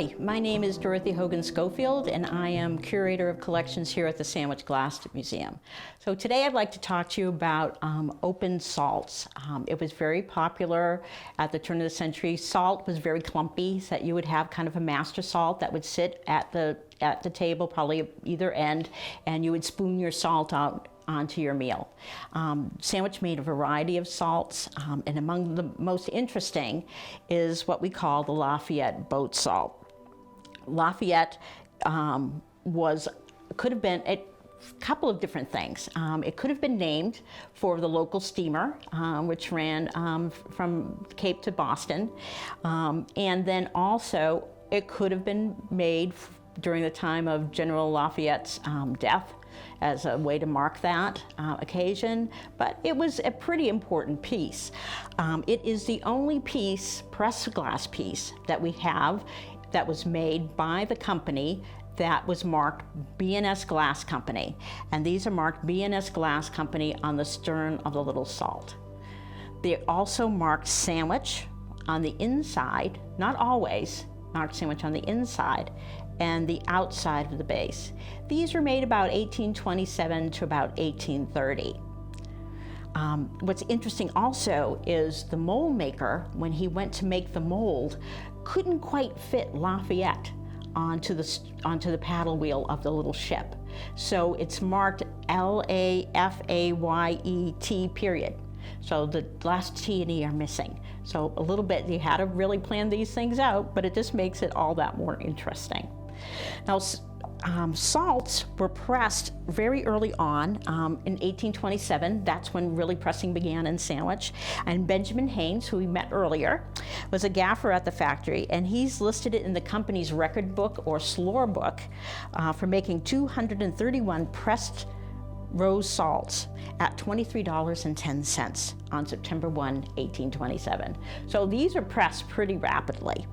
Hi, my name is Dorothy Hogan Schofield, and I am Curator of Collections here at the Sandwich Glass Museum. So today I'd like to talk to you about open salts. It was very popular at the turn of the century. Salt was very clumpy, so that you would have kind of a master salt that would sit at the table, probably at either end, and you would spoon your salt out onto your meal. Sandwich made a variety of salts, and among the most interesting is what we call the Lafayette boat salt. Lafayette could have been a couple of different things. It could have been named for the local steamer, which ran from Cape to Boston, and then also it could have been made during the time of General Lafayette's death, as a way to mark that occasion, but it was a pretty important piece. It is the only piece, pressed glass piece, that we have that was made by the company that was marked B&S Glass Company. And these are marked B&S Glass Company on the stern of the little salt. They also marked Sandwich on the inside, not always, marked Sandwich on the inside, and the outside of the base. These were made about 1827 to about 1830. What's interesting also is the mold maker, when he went to make the mold, couldn't quite fit Lafayette onto the paddle wheel of the little ship. So it's marked Lafayet period. So the last T and E are missing. So a little bit, you had to really plan these things out, but it just makes it all that more interesting. Now, salts were pressed very early on in 1827. That's when really pressing began in Sandwich. And Benjamin Haynes, who we met earlier, was a gaffer at the factory, and he's listed it in the company's record book or slore book for making 231 pressed rose salts at $23.10 on September 1, 1827. So these are pressed pretty rapidly.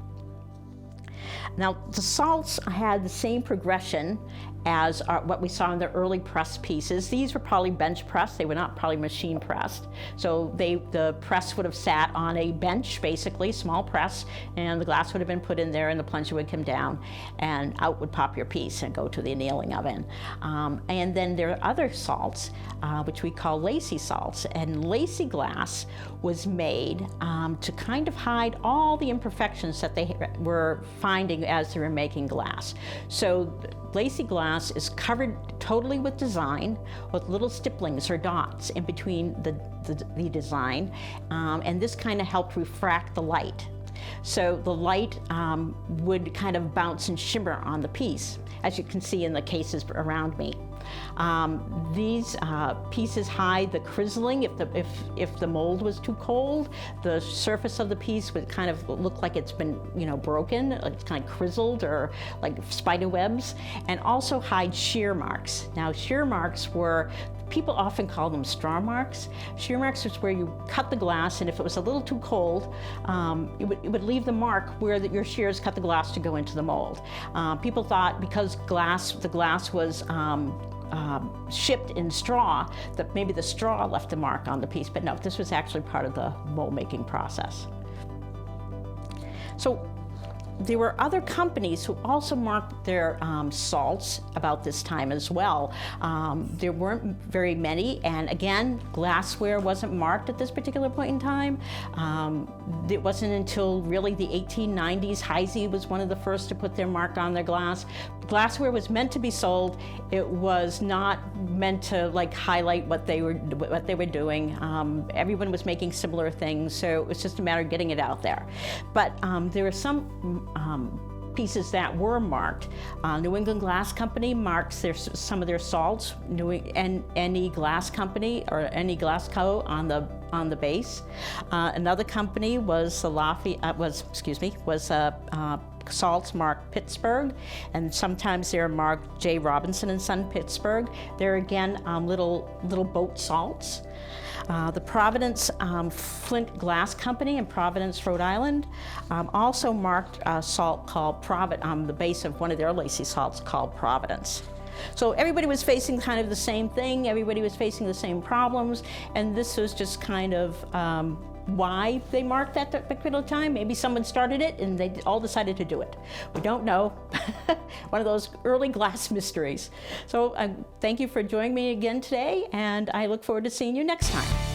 Now, the salts had the same progression as what we saw in the early pressed pieces. These were probably bench pressed. They were not probably machine pressed. So the press would have sat on a bench, basically, small press, and the glass would have been put in there, and the plunger would come down, and out would pop your piece and go to the annealing oven. And then there are other salts, which we call lacy salts. And lacy glass was made to kind of hide all the imperfections that they were finding as they were making glass. So lacy glass is covered totally with design, with little stipplings or dots in between the design, and this kind of helped refract the light. So the light would kind of bounce and shimmer on the piece, as you can see in the cases around me. These pieces hide the crizzling. If the mold was too cold, the surface of the piece would kind of look like it's been, broken, like it's kind of crizzled or like spider webs, and also hide shear marks. Now, shear marks people often call them straw marks. Shear marks is where you cut the glass, and if it was a little too cold, it would leave the mark where your shears cut the glass to go into the mold. People thought because the glass was shipped in straw, that maybe the straw left a mark on the piece, but no, this was actually part of the mold making process. So there were other companies who also marked their salts about this time as well. There weren't very many, and again, glassware wasn't marked at this particular point in time. It wasn't until really the 1890s, Heisey was one of the first to put their mark on their glass. Glassware was meant to be sold. It was not meant to highlight what they were doing. Everyone was making similar things, so it was just a matter of getting it out there. But there were some pieces that were marked. New England Glass Company marks some of their salts. Any Glass Company or any Glass Co. on the base. Another company was salts marked Pittsburgh, and sometimes they're marked J. Robinson and Son Pittsburgh. They're again little boat salts. The Providence Flint Glass Company in Providence, Rhode Island, also marked a salt called on the base of one of their lacy salts called Providence. So everybody was facing kind of the same thing, everybody was facing the same problems, and this was just kind of why they marked that particular time. Maybe someone started it and they all decided to do it. We don't know. One of those early glass mysteries. So thank you for joining me again today, and I look forward to seeing you next time.